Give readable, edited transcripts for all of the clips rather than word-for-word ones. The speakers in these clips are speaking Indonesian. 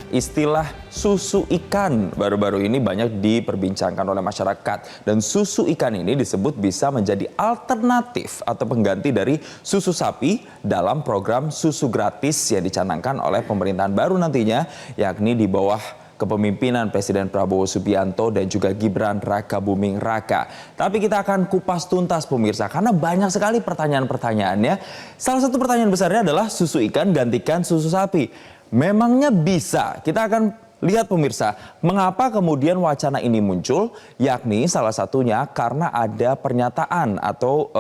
istilah susu ikan baru-baru ini banyak diperbincangkan oleh masyarakat. Dan susu ikan ini disebut bisa menjadi alternatif atau pengganti dari susu sapi dalam program susu gratis yang dicanangkan oleh pemerintahan baru nantinya, yakni di bawah kepemimpinan Presiden Prabowo Subianto dan juga Gibran Rakabuming Raka. Tapi kita akan kupas tuntas pemirsa, karena banyak sekali pertanyaan-pertanyaannya. Salah satu pertanyaan besarnya adalah susu ikan gantikan susu sapi. Memangnya bisa? Kita akan lihat pemirsa, mengapa kemudian wacana ini muncul, yakni salah satunya karena ada pernyataan atau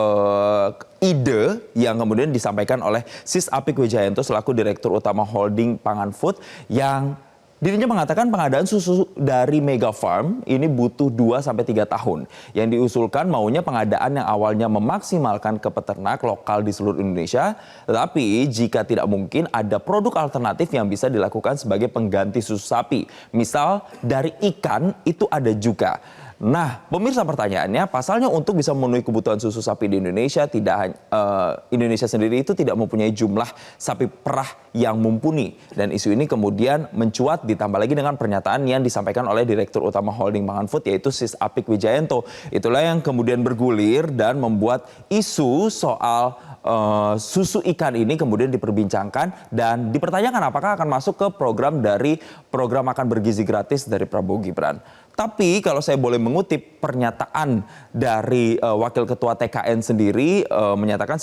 ide yang kemudian disampaikan oleh Sis Apik Wijayanto selaku Direktur Utama Holding Pangan Food yang dirinya mengatakan pengadaan susu dari Mega Farm ini butuh 2-3 tahun. Yang diusulkan maunya pengadaan yang awalnya memaksimalkan ke peternak lokal di seluruh Indonesia. Tetapi jika tidak mungkin ada produk alternatif yang bisa dilakukan sebagai pengganti susu sapi. Misal dari ikan itu ada juga. Nah, pemirsa pertanyaannya, pasalnya untuk bisa memenuhi kebutuhan susu sapi di Indonesia, Indonesia sendiri itu tidak mempunyai jumlah sapi perah yang mumpuni. Dan isu ini kemudian mencuat ditambah lagi dengan pernyataan yang disampaikan oleh Direktur Utama Holding Pangan Food, yaitu Sis Apik Wijayanto. Itulah yang kemudian bergulir dan membuat isu soal susu ikan ini kemudian diperbincangkan dan dipertanyakan apakah akan masuk ke program makan bergizi gratis dari Prabowo Gibran. Tapi kalau saya boleh mengutip pernyataan dari Wakil Ketua TKN sendiri menyatakan,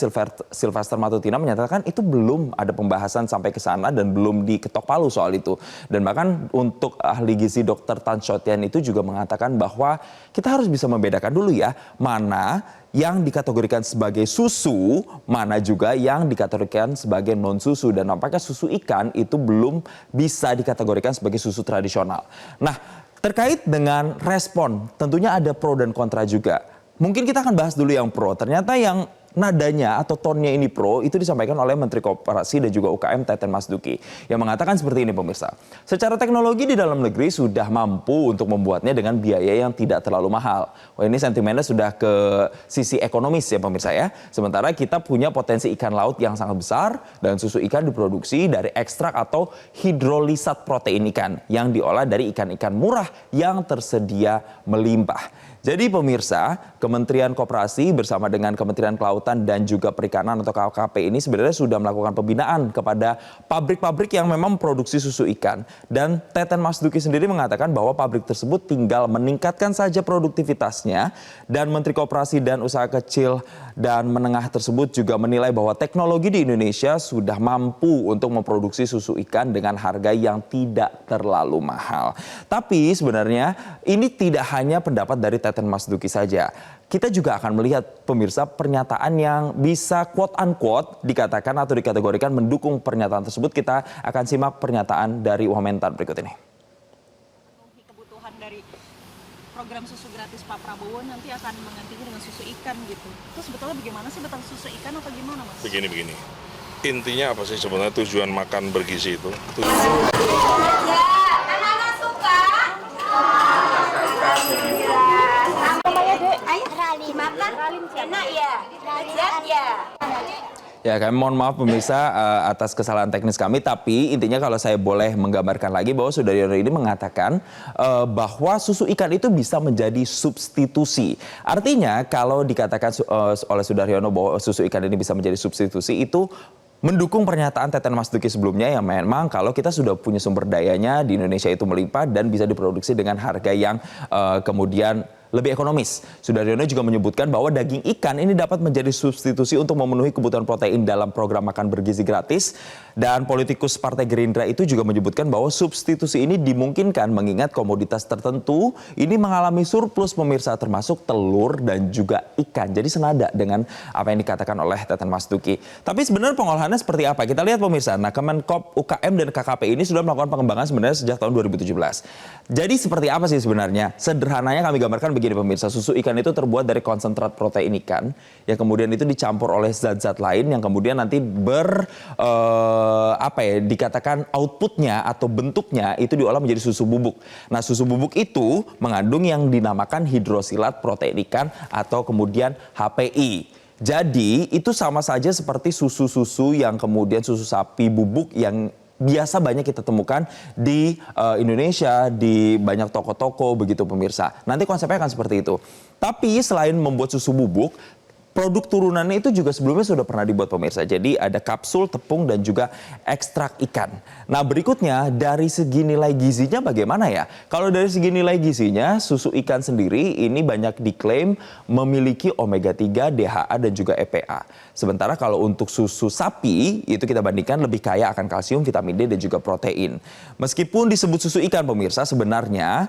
Sylvester Matutina menyatakan itu belum ada pembahasan sampai ke sana dan belum diketok palu soal itu. Dan bahkan untuk ahli gizi Dr. Tan Shotian itu juga mengatakan bahwa kita harus bisa membedakan dulu ya, mana yang dikategorikan sebagai susu, mana juga yang dikategorikan sebagai non-susu. Dan nampaknya susu ikan itu belum bisa dikategorikan sebagai susu tradisional. Nah, terkait dengan respon, tentunya ada pro dan kontra juga. Mungkin kita akan bahas dulu yang pro. Ternyata yang nadanya atau tonnya ini pro itu disampaikan oleh Menteri Koperasi dan juga UKM Teten Mas Duki yang mengatakan seperti ini pemirsa. Secara teknologi di dalam negeri sudah mampu untuk membuatnya dengan biaya yang tidak terlalu mahal. Wah, ini sentimennya sudah ke sisi ekonomis ya pemirsa ya. Sementara kita punya potensi ikan laut yang sangat besar dan susu ikan diproduksi dari ekstrak atau hidrolisat protein ikan yang diolah dari ikan-ikan murah yang tersedia melimpah. Jadi pemirsa, Kementerian Koperasi bersama dengan Kementerian Kelautan dan juga Perikanan atau KKP ini sebenarnya sudah melakukan pembinaan kepada pabrik-pabrik yang memang memproduksi susu ikan. Dan Teten Mas Duki sendiri mengatakan bahwa pabrik tersebut tinggal meningkatkan saja produktivitasnya. Dan Menteri Koperasi dan Usaha Kecil dan Menengah tersebut juga menilai bahwa teknologi di Indonesia sudah mampu untuk memproduksi susu ikan dengan harga yang tidak terlalu mahal. Tapi sebenarnya ini tidak hanya pendapat dari Teten Mas Duki saja. Kita juga akan melihat pemirsa pernyataan yang bisa quote unquote dikatakan atau dikategorikan mendukung pernyataan tersebut. Kita akan simak pernyataan dari Wamentan berikut ini. Kebutuhan dari program susu gratis Pak Prabowo nanti akan menggantinya dengan susu ikan gitu. Itu sebetulnya bagaimana sih tentang susu ikan atau gimana Mas? Begini. Intinya apa sih sebenarnya tujuan makan bergizi itu? Anak-anak suka. Dimakan enak ya, lezat ya. Ya, kami mohon maaf pemirsa atas kesalahan teknis kami, tapi intinya kalau saya boleh menggambarkan lagi bahwa Sudaryono ini mengatakan bahwa susu ikan itu bisa menjadi substitusi. Artinya kalau dikatakan oleh Sudaryono bahwa susu ikan ini bisa menjadi substitusi, itu mendukung pernyataan Teten Mas Duki sebelumnya yang memang kalau kita sudah punya sumber dayanya di Indonesia itu melimpah dan bisa diproduksi dengan harga yang kemudian lebih ekonomis. Sudaryono juga menyebutkan bahwa daging ikan ini dapat menjadi substitusi untuk memenuhi kebutuhan protein dalam program makan bergizi gratis. Dan politikus Partai Gerindra itu juga menyebutkan bahwa substitusi ini dimungkinkan mengingat komoditas tertentu ini mengalami surplus pemirsa, termasuk telur dan juga ikan. Jadi senada dengan apa yang dikatakan oleh Teten Mas Duki. Tapi sebenarnya pengolahannya seperti apa? Kita lihat pemirsa. Nah, Kemenkop, UKM dan KKP ini sudah melakukan pengembangan sebenarnya sejak tahun 2017. Jadi seperti apa sih sebenarnya? Sederhananya kami gambarkan begini pemirsa, susu ikan itu terbuat dari konsentrat protein ikan yang kemudian itu dicampur oleh zat-zat lain yang kemudian nanti dikatakan outputnya atau bentuknya itu diolah menjadi susu bubuk. Nah, susu bubuk itu mengandung yang dinamakan hidrosilat protein ikan atau kemudian HPI. Jadi itu sama saja seperti susu-susu yang kemudian susu sapi bubuk yang biasa banyak kita temukan di Indonesia, di banyak toko-toko begitu pemirsa. Nanti konsepnya akan seperti itu. Tapi selain membuat susu bubuk, produk turunannya itu juga sebelumnya sudah pernah dibuat pemirsa. Jadi ada kapsul, tepung, dan juga ekstrak ikan. Nah berikutnya dari segi nilai gizinya bagaimana ya? Kalau dari segi nilai gizinya, susu ikan sendiri ini banyak diklaim memiliki omega 3, DHA, dan juga EPA. Sementara kalau untuk susu sapi, itu kita bandingkan lebih kaya akan kalsium, vitamin D, dan juga protein. Meskipun disebut susu ikan pemirsa, sebenarnya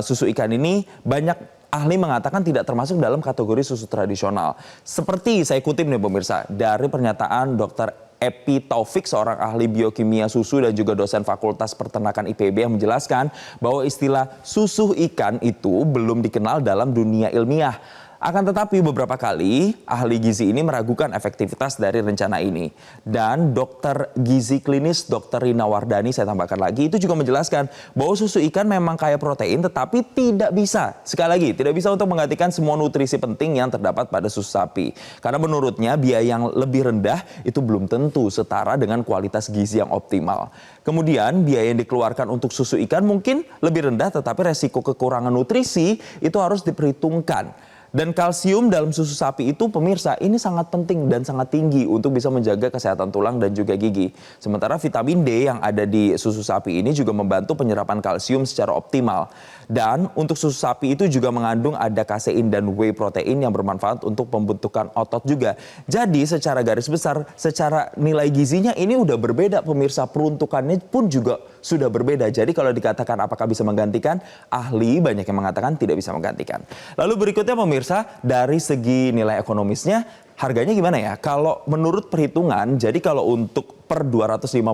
susu ikan ini banyak ahli mengatakan tidak termasuk dalam kategori susu tradisional. Seperti saya kutip nih pemirsa, dari pernyataan Dr. Epi Taufik, seorang ahli biokimia susu dan juga dosen Fakultas Peternakan IPB yang menjelaskan bahwa istilah susu ikan itu belum dikenal dalam dunia ilmiah. Akan tetapi beberapa kali ahli gizi ini meragukan efektivitas dari rencana ini. Dan dokter gizi klinis Dr. Rina Wardani, saya tambahkan lagi, itu juga menjelaskan bahwa susu ikan memang kaya protein tetapi tidak bisa, sekali lagi, tidak bisa untuk menggantikan semua nutrisi penting yang terdapat pada susu sapi. Karena menurutnya biaya yang lebih rendah itu belum tentu setara dengan kualitas gizi yang optimal. Kemudian biaya yang dikeluarkan untuk susu ikan mungkin lebih rendah tetapi resiko kekurangan nutrisi itu harus diperhitungkan. Dan kalsium dalam susu sapi itu pemirsa ini sangat penting dan sangat tinggi untuk bisa menjaga kesehatan tulang dan juga gigi. Sementara vitamin D yang ada di susu sapi ini juga membantu penyerapan kalsium secara optimal. Dan untuk susu sapi itu juga mengandung ada kasein dan whey protein yang bermanfaat untuk pembentukan otot juga. Jadi secara garis besar, secara nilai gizinya ini udah berbeda pemirsa, peruntukannya pun juga sudah berbeda. Jadi kalau dikatakan apakah bisa menggantikan, ahli banyak yang mengatakan tidak bisa menggantikan. Lalu berikutnya pemirsa, dari segi nilai ekonomisnya harganya gimana ya? Kalau menurut perhitungan, jadi kalau untuk per 250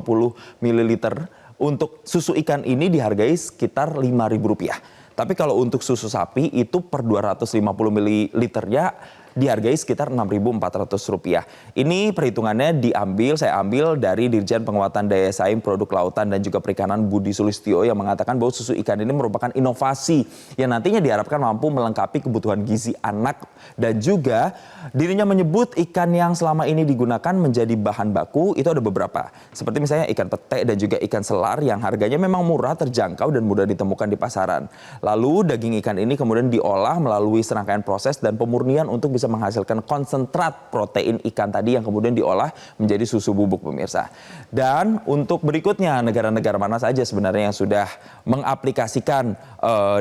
ml untuk susu ikan ini dihargai sekitar Rp5.000. Tapi kalau untuk susu sapi itu per 250 ml-nya dihargai sekitar Rp6.400. Ini perhitungannya saya ambil dari Dirjen Penguatan Daya Saing Produk Lautan dan juga Perikanan Budi Sulistyo yang mengatakan bahwa susu ikan ini merupakan inovasi yang nantinya diharapkan mampu melengkapi kebutuhan gizi anak, dan juga dirinya menyebut ikan yang selama ini digunakan menjadi bahan baku itu ada beberapa. Seperti misalnya ikan pete dan juga ikan selar yang harganya memang murah, terjangkau, dan mudah ditemukan di pasaran. Lalu daging ikan ini kemudian diolah melalui serangkaian proses dan pemurnian untuk bisa menghasilkan konsentrat protein ikan tadi yang kemudian diolah menjadi susu bubuk pemirsa. Dan untuk berikutnya, negara-negara mana saja sebenarnya yang sudah mengaplikasikan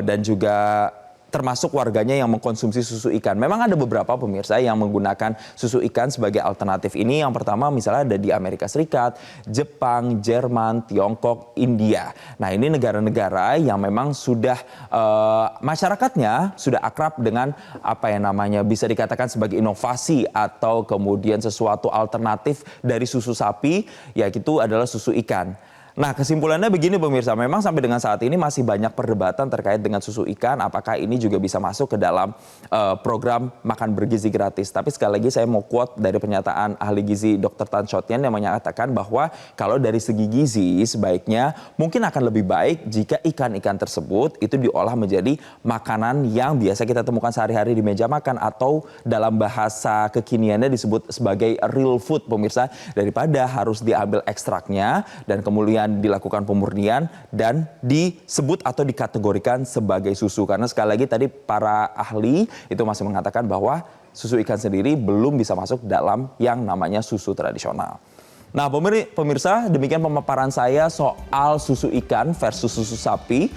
dan juga termasuk warganya yang mengkonsumsi susu ikan. Memang ada beberapa pemirsa yang menggunakan susu ikan sebagai alternatif ini. Yang pertama misalnya ada di Amerika Serikat, Jepang, Jerman, Tiongkok, India. Nah ini negara-negara yang memang sudah masyarakatnya sudah akrab dengan apa yang namanya bisa dikatakan sebagai inovasi atau kemudian sesuatu alternatif dari susu sapi, yaitu adalah susu ikan. Nah kesimpulannya begini pemirsa, memang sampai dengan saat ini masih banyak perdebatan terkait dengan susu ikan, apakah ini juga bisa masuk ke dalam program makan bergizi gratis. Tapi sekali lagi saya mau quote dari pernyataan ahli gizi Dr. Tan Shotyan yang menyatakan bahwa kalau dari segi gizi sebaiknya mungkin akan lebih baik jika ikan-ikan tersebut itu diolah menjadi makanan yang biasa kita temukan sehari-hari di meja makan, atau dalam bahasa kekiniannya disebut sebagai real food pemirsa, daripada harus diambil ekstraknya dan kemudian dilakukan pemurnian dan disebut atau dikategorikan sebagai susu. Karena sekali lagi tadi para ahli itu masih mengatakan bahwa susu ikan sendiri belum bisa masuk dalam yang namanya susu tradisional. Nah pemirsa, demikian pemaparan saya soal susu ikan versus susu sapi.